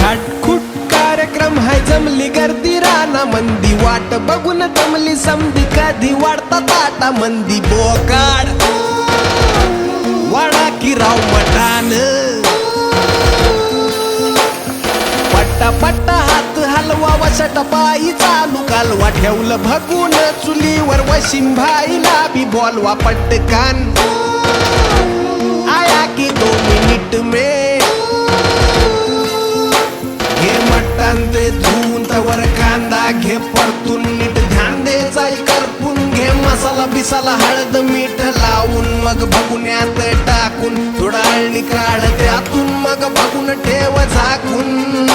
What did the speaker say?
खाटखुट कार्यक्रम हाय जमली गर्दी राना मंदी वाट बघून जमली समधी कधी वाढता ताटा मंदी बोकाड वाडा की राव मटान पट्टा पट्टा हात हलवा वशट पायी चालू कालवा ठेवलं भगून चुलीवर वशिम भाईला बी बोलवा पटकान आया की 2 मिनिट में घे मटण ते धुवून तवर कांदा घे परतून नीट ध्यान दे जाई करपून घे मसाला बिसाला हळद मीठ लावून मग भगुन्यात टाकून थोडा अळणी काढ त्यातून मग बघून ठेव झाकून